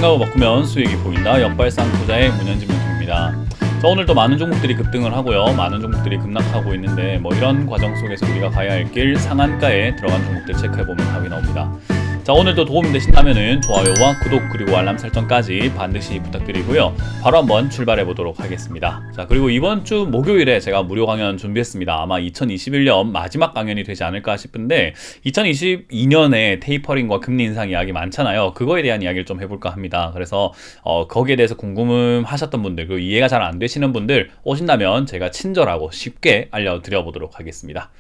생각을 바꾸면 수익이 보인다. 역발상 투자의 문현진 멘토입니다. 자, 오늘도 많은 종목들이 급등을 하고요. 많은 종목들이 급락하고 있는데 이런 과정 속에서 우리가 가야 할 길 상한가에 들어간 종목들 체크해보면 답이 나옵니다. 자, 오늘도 도움이 되신다면 좋아요와 구독 그리고 알람 설정까지 반드시 부탁드리고요. 바로 한번 출발해 보도록 하겠습니다. 자, 그리고 이번 주 목요일에 제가 무료 강연 준비했습니다. 아마 2021년 마지막 강연이 되지 않을까 싶은데 2022년에 테이퍼링과 금리 인상 이야기 많잖아요. 그거에 대한 이야기를 좀 해볼까 합니다. 그래서 거기에 대해서 궁금하셨던 분들, 그리고 이해가 잘 안 되시는 분들 오신다면 제가 친절하고 쉽게 알려드려 보도록 하겠습니다.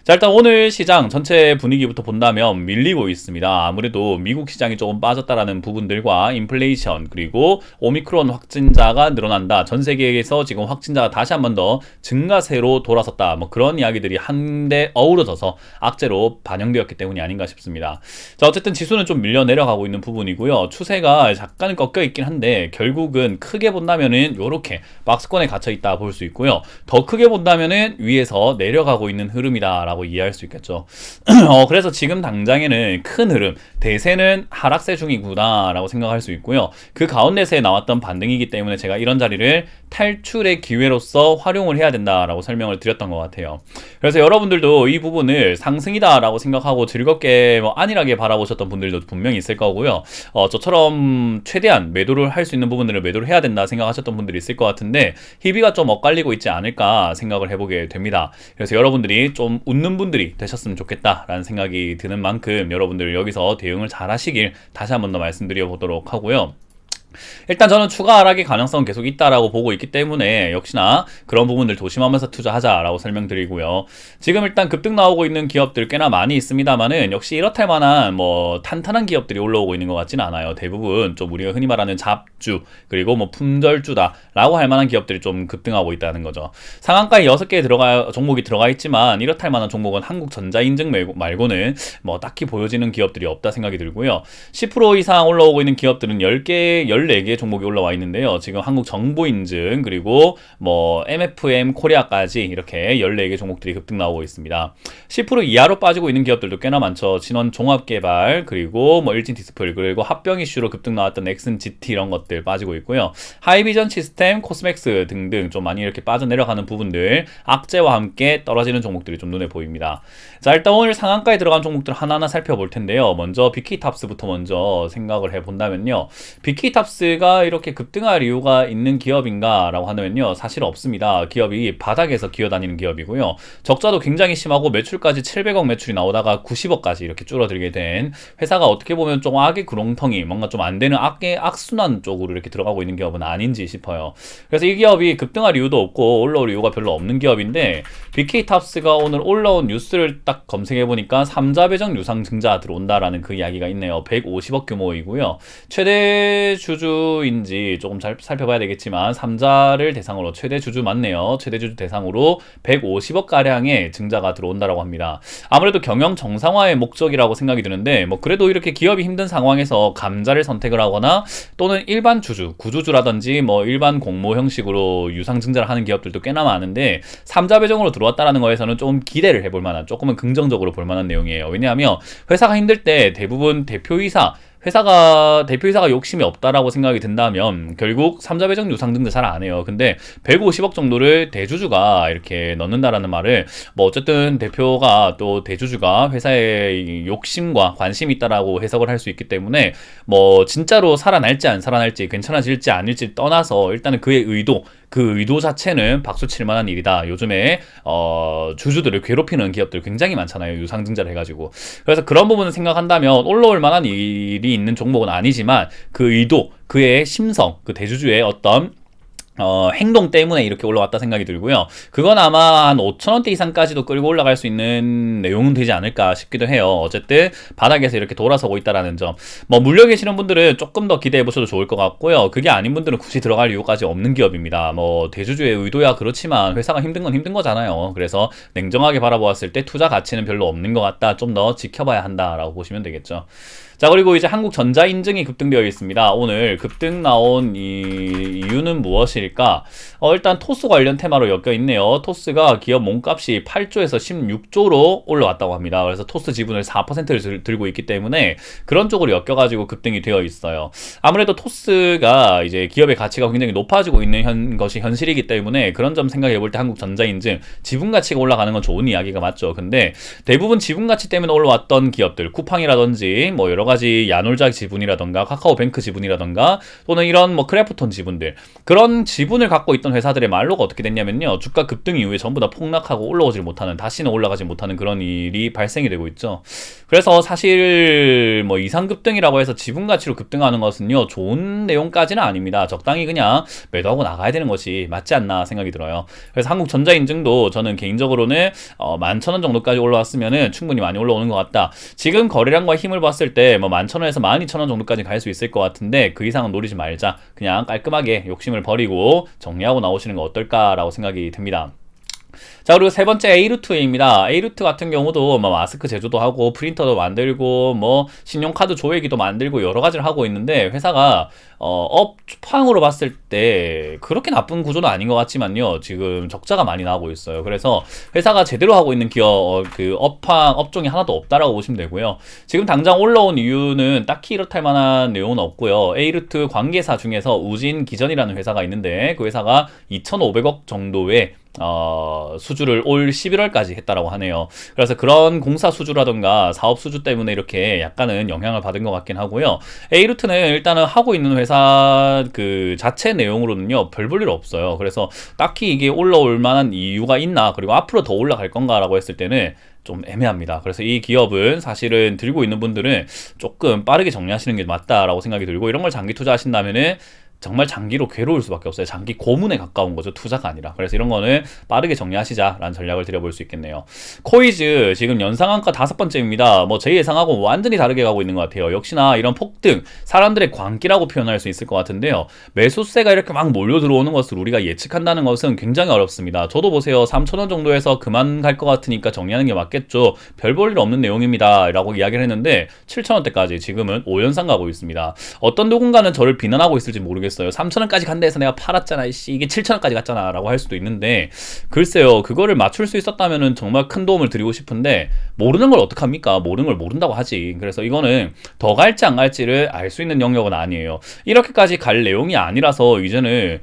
자, 일단 오늘 시장 전체 분위기부터 본다면 밀리고 있습니다. 아무래도 미국 시장이 조금 빠졌다라는 부분들과 인플레이션, 그리고 오미크론 확진자가 늘어난다. 전 세계에서 지금 확진자가 다시 한 번 더 증가세로 돌아섰다. 그런 이야기들이 한데 어우러져서 악재로 반영되었기 때문이 아닌가 싶습니다. 자, 어쨌든 지수는 좀 밀려 내려가고 있는 부분이고요. 추세가 약간 꺾여 있긴 한데 결국은 크게 본다면은 요렇게 박스권에 갇혀 있다 볼 수 있고요. 더 크게 본다면은 위에서 내려가고 있는 흐름이다 라고 이해할 수 있겠죠. 그래서 지금 당장에는 큰 흐름, 대세는 하락세 중이구나 라고 생각할 수 있고요. 그 가운데서에 나왔던 반등이기 때문에 제가 이런 자리를 탈출의 기회로서 활용을 해야 된다라고 설명을 드렸던 것 같아요. 그래서 여러분들도 이 부분을 상승이다 라고 생각하고 즐겁게 안일하게 바라보셨던 분들도 분명히 있을 거고요. 저처럼 최대한 매도를 할 수 있는 부분들을 매도를 해야 된다 생각하셨던 분들이 있을 것 같은데 희비가 좀 엇갈리고 있지 않을까 생각을 해보게 됩니다. 그래서 여러분들이 좀 웃는 분들이 되셨으면 좋겠다라는 생각이 드는 만큼 여러분들 여기서 대응을 잘 하시길 다시 한 번 더 말씀드려 보도록 하고요. 일단 저는 추가 하락의 가능성은 계속 있다라고 보고 있기 때문에 역시나 그런 부분들 조심하면서 투자하자라고 설명드리고요. 지금 일단 급등 나오고 있는 기업들 꽤나 많이 있습니다만은 역시 이렇다 할 만한 탄탄한 기업들이 올라오고 있는 것 같지는 않아요. 대부분 좀 우리가 흔히 말하는 잡주 그리고 품절주다라고 할 만한 기업들이 좀 급등하고 있다는 거죠. 상한가에 6개 종목이 들어가 있지만 이렇다 할 만한 종목은 한국전자인증 말고는 딱히 보여지는 기업들이 없다 생각이 들고요. 10% 이상 올라오고 있는 기업들은 14개 종목이 올라와 있는데요. 지금 한국정보인증 그리고 MFM 코리아까지 이렇게 14개 종목들이 급등 나오고 있습니다. 10% 이하로 빠지고 있는 기업들도 꽤나 많죠. 진원종합개발 그리고 일진디스플 그리고 합병 이슈로 급등 나왔던 엑슨GT 이런 것들 빠지고 있고요. 하이비전 시스템, 코스맥스 등등 좀 많이 이렇게 빠져내려가는 부분들 악재와 함께 떨어지는 종목들이 좀 눈에 보입니다. 자, 일단 오늘 상한가에 들어간 종목들 하나하나 살펴볼 텐데요. 먼저 BK탑스부터 먼저 생각을 해본다면요. BK탑스가 이렇게 급등할 이유가 있는 기업인가 라고 하면요, 사실 없습니다. 기업이 바닥에서 기어다니는 기업이고요. 적자도 굉장히 심하고 매출까지 700억 매출이 나오다가 90억까지 이렇게 줄어들게 된 회사가 어떻게 보면 좀 악의 구렁텅이, 뭔가 좀 안 되는 악순환 쪽으로 이렇게 들어가고 있는 기업은 아닌지 싶어요. 그래서 이 기업이 급등할 이유도 없고 올라올 이유가 별로 없는 기업인데 BK탑스가 오늘 올라온 뉴스를 딱 검색해보니까 3자 배정 유상증자 들어온다라는 그 이야기가 있네요. 150억 규모이고요. 최대 주주인지 조금 잘 살펴봐야 되겠지만 3자를 대상으로 최대 주주 맞네요. 최대 주주 대상으로 150억 가량의 증자가 들어온다라고 합니다. 아무래도 경영 정상화의 목적이라고 생각이 드는데 그래도 이렇게 기업이 힘든 상황에서 감자를 선택을 하거나 또는 일반 주주, 구주주라든지 일반 공모 형식으로 유상 증자를 하는 기업들도 꽤나 많은데 3자 배정으로 들어왔다라는 거에서는 좀 기대를 해볼 만한, 조금은 긍정적으로 볼 만한 내용이에요. 왜냐하면 회사가 힘들 때 대부분 대표이사가 욕심이 없다라고 생각이 든다면 결국 3자 배정 유상증자 잘 안 해요. 근데 150억 정도를 대주주가 이렇게 넣는다라는 말을 어쨌든 대표가 또 대주주가 회사에 욕심과 관심이 있다라고 해석을 할 수 있기 때문에 진짜로 살아날지 안 살아날지 괜찮아질지 아닐지 떠나서 일단은 그의 의도, 그 의도 자체는 박수 칠 만한 일이다. 요즘에 주주들을 괴롭히는 기업들 굉장히 많잖아요. 유상증자를 해가지고. 그래서 그런 부분을 생각한다면 올라올 만한 일이 있는 종목은 아니지만 그 의도, 그의 심성, 그 대주주의 어떤 행동 때문에 이렇게 올라왔다 생각이 들고요. 그건 아마 한 5,000원대 이상까지도 끌고 올라갈 수 있는 내용은 되지 않을까 싶기도 해요. 어쨌든 바닥에서 이렇게 돌아서고 있다라는 점. 물려 계시는 분들은 조금 더 기대해 보셔도 좋을 것 같고요. 그게 아닌 분들은 굳이 들어갈 이유까지 없는 기업입니다. 대주주의 의도야 그렇지만 회사가 힘든 건 힘든 거잖아요. 그래서 냉정하게 바라보았을 때 투자 가치는 별로 없는 것 같다. 좀 더 지켜봐야 한다라고 보시면 되겠죠. 자, 그리고 이제 한국전자인증이 급등되어 있습니다. 오늘 급등 나온 이유는 무엇일까? 일단 토스 관련 테마로 엮여 있네요. 토스가 기업 몸값이 8조에서 16조로 올라왔다고 합니다. 그래서 토스 지분을 4%를 들고 있기 때문에 그런 쪽으로 엮여가지고 급등이 되어 있어요. 아무래도 토스가 이제 기업의 가치가 굉장히 높아지고 있는 것이 현실이기 때문에 그런 점 생각해 볼 때 한국전자인증 지분 가치가 올라가는 건 좋은 이야기가 맞죠. 근데 대부분 지분 가치 때문에 올라왔던 기업들, 쿠팡이라든지 뭐 여러 가지 야놀자 지분이라던가 카카오뱅크 지분이라던가 또는 이런 뭐 크래프톤 지분들, 그런 지분을 갖고 있던 회사들의 말로가 어떻게 됐냐면요, 주가 급등 이후에 전부 다 폭락하고 올라오질 못하는, 다시는 올라가지 못하는 그런 일이 발생이 되고 있죠. 그래서 사실 뭐 이상 급등이라고 해서 지분 가치로 급등하는 것은요 좋은 내용까지는 아닙니다. 적당히 그냥 매도하고 나가야 되는 것이 맞지 않나 생각이 들어요. 그래서 한국전자인증도 저는 개인적으로는 11,000원 정도까지 올라왔으면은 충분히 많이 올라오는 것 같다. 지금 거래량과 힘을 봤을 때 뭐 11,000원에서 12,000원 정도까지 갈 수 있을 것 같은데 그 이상은 노리지 말자. 그냥 깔끔하게 욕심을 버리고 정리하고 나오시는 거 어떨까라고 생각이 듭니다. 자, 그리고 세 번째 A루트입니다. A루트 같은 경우도 뭐 마스크 제조도 하고 프린터도 만들고 뭐 신용카드 조회기도 만들고 여러 가지를 하고 있는데, 회사가 업황으로 봤을 때 그렇게 나쁜 구조는 아닌 것 같지만요, 지금 적자가 많이 나고 있어요. 그래서 회사가 제대로 하고 있는 기업 그 업종이 하나도 없다라고 보시면 되고요. 지금 당장 올라온 이유는 딱히 이렇다 할 만한 내용은 없고요. A루트 관계사 중에서 우진기전이라는 회사가 있는데 그 회사가 2,500억 정도의 수주를 올 11월까지 했다라고 하네요. 그래서 그런 공사 수주라던가 사업 수주 때문에 이렇게 약간은 영향을 받은 것 같긴 하고요. A루트는 일단은 하고 있는 회사 그 자체 내용으로는요 별 볼 일 없어요. 그래서 딱히 이게 올라올 만한 이유가 있나, 그리고 앞으로 더 올라갈 건가라고 했을 때는 좀 애매합니다. 그래서 이 기업은 사실은 들고 있는 분들은 조금 빠르게 정리하시는 게 맞다라고 생각이 들고, 이런 걸 장기 투자하신다면은 정말 장기로 괴로울 수밖에 없어요. 장기 고문에 가까운 거죠, 투자가 아니라. 그래서 이런 거는 빠르게 정리하시자라는 전략을 드려볼 수 있겠네요. 코이즈 지금 연상한가 5번째입니다. 뭐 제 예상하고 완전히 다르게 가고 있는 것 같아요. 역시나 이런 폭등, 사람들의 광기라고 표현할 수 있을 것 같은데요, 매수세가 이렇게 막 몰려 들어오는 것을 우리가 예측한다는 것은 굉장히 어렵습니다. 저도 보세요, 3,000원 정도에서 그만 갈 것 같으니까 정리하는 게 맞겠죠, 별 볼 일 없는 내용입니다 라고 이야기를 했는데 7,000원대까지 지금은 5연상 가고 있습니다. 어떤 누군가는 저를 비난하고 있을지 모르겠어요. 3,000원까지 간다 해서 내가 팔았잖아, 이게 7,000원까지 갔잖아 라고 할 수도 있는데, 글쎄요, 그거를 맞출 수 있었다면 정말 큰 도움을 드리고 싶은데 모르는 걸 어떡합니까? 모르는 걸 모른다고 하지. 그래서 이거는 더 갈지 안 갈지를 알 수 있는 영역은 아니에요. 이렇게까지 갈 내용이 아니라서 이제는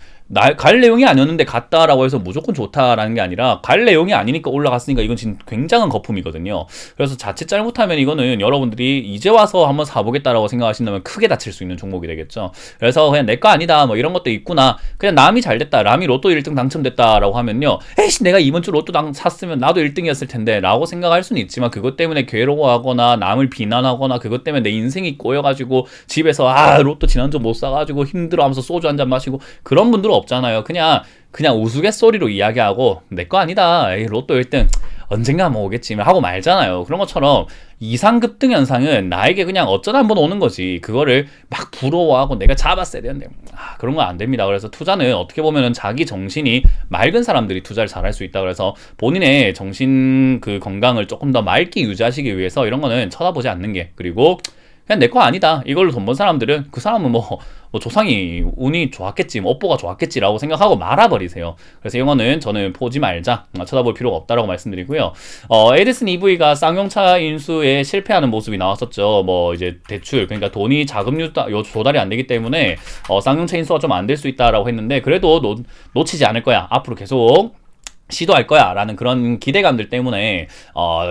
갈 내용이 아니었는데 갔다라고 해서 무조건 좋다라는 게 아니라, 갈 내용이 아니니까 올라갔으니까 이건 지금 굉장한 거품이거든요. 그래서 자칫 잘못하면 이거는 여러분들이 이제 와서 한번 사보겠다라고 생각하신다면 크게 다칠 수 있는 종목이 되겠죠. 그래서 그냥 내 거 아니다 뭐 이런 것도 있구나, 그냥 남이 잘 됐다, 남이 로또 1등 당첨됐다라고 하면요, 에이씨 내가 이번 주 로또 샀으면 나도 1등이었을 텐데 라고 생각할 수는 있지만, 그것 때문에 괴로워하거나 남을 비난하거나 그것 때문에 내 인생이 꼬여가지고 집에서 로또 지난주 못 사가지고 힘들어하면서 소주 한잔 마시고 그런 분들은 없잖아요. 그냥 우스갯소리로 이야기하고 내 거 아니다, 에이, 로또 1등 언젠가 한번 오겠지 하고 말잖아요. 그런 것처럼 이상급등 현상은 나에게 그냥 어쩌다 한번 오는 거지, 그거를 막 부러워하고 내가 잡았어야 되는데 그런 건 안 됩니다. 그래서 투자는 어떻게 보면은 자기 정신이 맑은 사람들이 투자를 잘할 수 있다. 그래서 본인의 정신 그 건강을 조금 더 맑게 유지하시기 위해서 이런 거는 쳐다보지 않는 게, 그리고 그냥 내 거 아니다, 이걸로 돈 번 사람들은 그 사람은 뭐 조상이 운이 좋았겠지, 뭐 업보가 좋았겠지라고 생각하고 말아버리세요. 그래서 이거는 저는 보지 말자, 쳐다볼 필요가 없다라고 말씀드리고요. 에디슨 EV가 쌍용차 인수에 실패하는 모습이 나왔었죠. 뭐 이제 대출, 그러니까 돈이 자금 조달이 안 되기 때문에 쌍용차 인수가 좀 안 될 수 있다라고 했는데, 그래도 놓치지 않을 거야, 앞으로 계속 시도할 거야 라는 그런 기대감들 때문에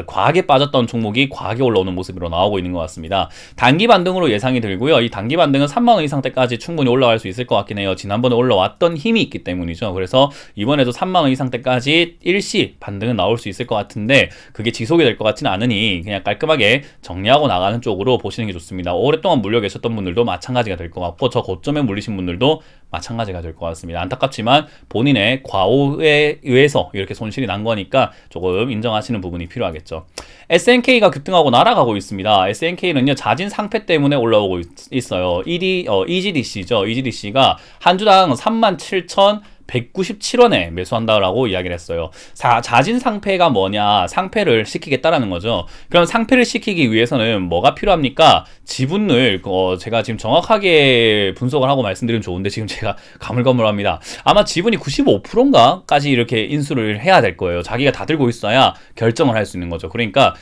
과하게 빠졌던 종목이 과하게 올라오는 모습으로 나오고 있는 것 같습니다. 단기 반등으로 예상이 들고요. 이 단기 반등은 3만원 이상 때까지 충분히 올라갈 수 있을 것 같긴 해요. 지난번에 올라왔던 힘이 있기 때문이죠. 그래서 이번에도 3만원 이상 때까지 일시 반등은 나올 수 있을 것 같은데, 그게 지속이 될 것 같지는 않으니 그냥 깔끔하게 정리하고 나가는 쪽으로 보시는 게 좋습니다. 오랫동안 물려 계셨던 분들도 마찬가지가 될 것 같고, 저 고점에 물리신 분들도 마찬가지가 될 것 같습니다. 안타깝지만 본인의 과오에 의해서 이렇게 손실이 난 거니까 조금 인정하시는 부분이 필요하겠죠. SNK가 급등하고 날아가고 있습니다. SNK는요 자진 상패 때문에 올라오고 있어요. EGDC죠. EGDC가 한 주당 37,100 197원에 매수한다라고 이야기를 했어요. 자진 상패가 뭐냐? 상패를 시키겠다라는 거죠. 그럼 상패를 시키기 위해서는 뭐가 필요합니까? 지분을 제가 지금 정확하게 분석을 하고 말씀드리면 좋은데 지금 제가 가물가물합니다. 아마 지분이 95%인가까지 이렇게 인수를 해야 될 거예요. 자기가 다 들고 있어야 결정을 할 수 있는 거죠. 그러니까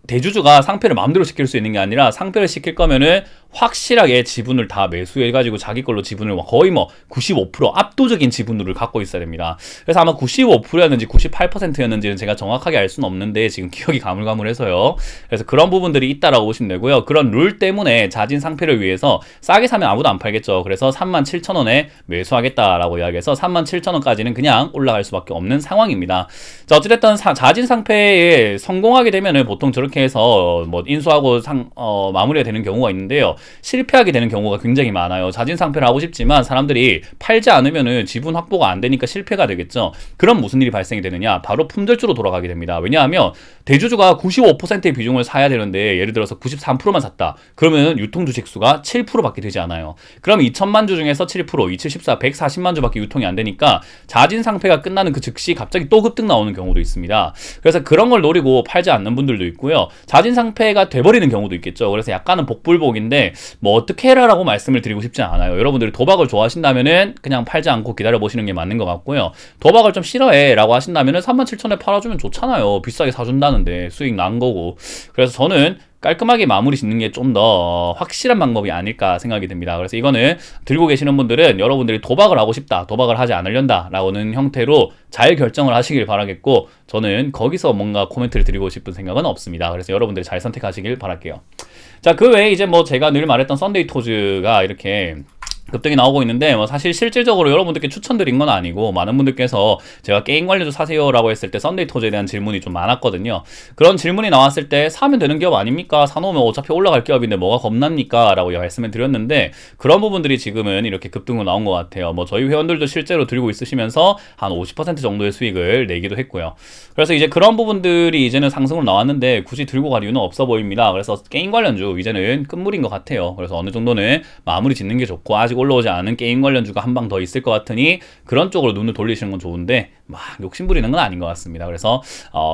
대주주가 상패를 마음대로 시킬 수 있는 게 아니라 상패를 시킬 거면은 확실하게 지분을 다 매수해가지고 자기 걸로 지분을 거의 95% 압도적인 지분율을 갖고 있어야 됩니다. 그래서 아마 95%였는지 98%였는지는 제가 정확하게 알 수는 없는데 지금 기억이 가물가물해서요. 그래서 그런 부분들이 있다라고 보시면 되고요. 그런 룰 때문에 자진 상패를 위해서 싸게 사면 아무도 안 팔겠죠. 그래서 37,000원에 매수하겠다라고 이야기해서 37,000원까지는 그냥 올라갈 수밖에 없는 상황입니다. 자, 어찌됐든 자진 상패에 성공하게 되면은 보통 저렇게 해서 인수하고 마무리가 되는 경우가 있는데요. 실패하게 되는 경우가 굉장히 많아요. 자진 상패를 하고 싶지만 사람들이 팔지 않으면은 지분 확보가 안 되니까 실패가 되겠죠. 그럼 무슨 일이 발생이 되느냐? 바로 품절주로 돌아가게 됩니다. 왜냐하면 대주주가 95%의 비중을 사야 되는데 예를 들어서 93%만 샀다. 그러면 유통 주식 수가 7%밖에 되지 않아요. 그럼 2천만 주 중에서 7%, 2714, 140만 주밖에 유통이 안 되니까 자진 상패가 끝나는 그 즉시 갑자기 또 급등 나오는 경우도 있습니다. 그래서 그런 걸 노리고 팔지 않는 분들도 있고요. 자진 상패가 돼버리는 경우도 있겠죠. 그래서 약간은 복불복인데 어떻게 해라라고 말씀을 드리고 싶지는 않아요. 여러분들이 도박을 좋아하신다면은 그냥 팔지 않고 기다려 보시는 게 맞는 것 같고요. 도박을 좀 싫어해라고 하신다면은 37,000원에 팔아주면 좋잖아요. 비싸게 사준다는데 수익 난 거고. 그래서 저는 깔끔하게 마무리 짓는 게 좀 더 확실한 방법이 아닐까 생각이 듭니다. 그래서 이거는 들고 계시는 분들은 여러분들이 도박을 하고 싶다, 도박을 하지 않으련다 라고는 형태로 잘 결정을 하시길 바라겠고, 저는 거기서 뭔가 코멘트를 드리고 싶은 생각은 없습니다. 그래서 여러분들이 잘 선택하시길 바랄게요. 자, 그 외에 이제 제가 늘 말했던 썬데이 토즈가 이렇게 급등이 나오고 있는데 사실 실질적으로 여러분들께 추천드린 건 아니고 많은 분들께서 제가 게임 관련주 사세요라고 했을 때 썬데이 토즈에 대한 질문이 좀 많았거든요. 그런 질문이 나왔을 때 사면 되는 기업 아닙니까? 사놓으면 어차피 올라갈 기업인데 뭐가 겁납니까? 라고 말씀을 드렸는데 그런 부분들이 지금은 이렇게 급등으로 나온 것 같아요. 저희 회원들도 실제로 들고 있으시면서 한 50% 정도의 수익을 내기도 했고요. 그래서 이제 그런 부분들이 이제는 상승으로 나왔는데 굳이 들고 갈 이유는 없어 보입니다. 그래서 게임 관련주 이제는 끝물인 것 같아요. 그래서 어느 정도는 마무리 짓는 게 좋고, 아직 올라오지 않은 게임 관련주가 한 방 더 있을 것 같으니 그런 쪽으로 눈을 돌리시는 건 좋은데 막 욕심부리는 건 아닌 것 같습니다. 그래서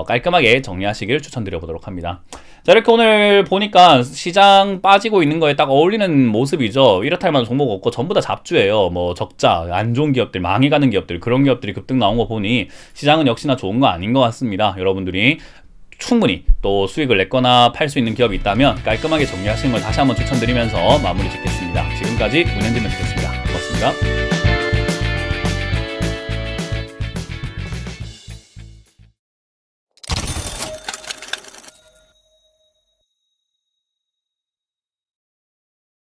깔끔하게 정리하시길 추천드려 보도록 합니다. 자, 이렇게 오늘 보니까 시장 빠지고 있는 거에 딱 어울리는 모습이죠. 이렇다 할 만한 종목 없고 전부 다 잡주예요. 적자, 안 좋은 기업들, 망해가는 기업들, 그런 기업들이 급등 나온 거 보니 시장은 역시나 좋은 거 아닌 것 같습니다. 여러분들이 충분히 또 수익을 냈거나 팔 수 있는 기업이 있다면 깔끔하게 정리하시는 걸 다시 한번 추천드리면서 마무리 짓겠습니다. 지금까지 문현진 멘토였습니다. 고맙습니다.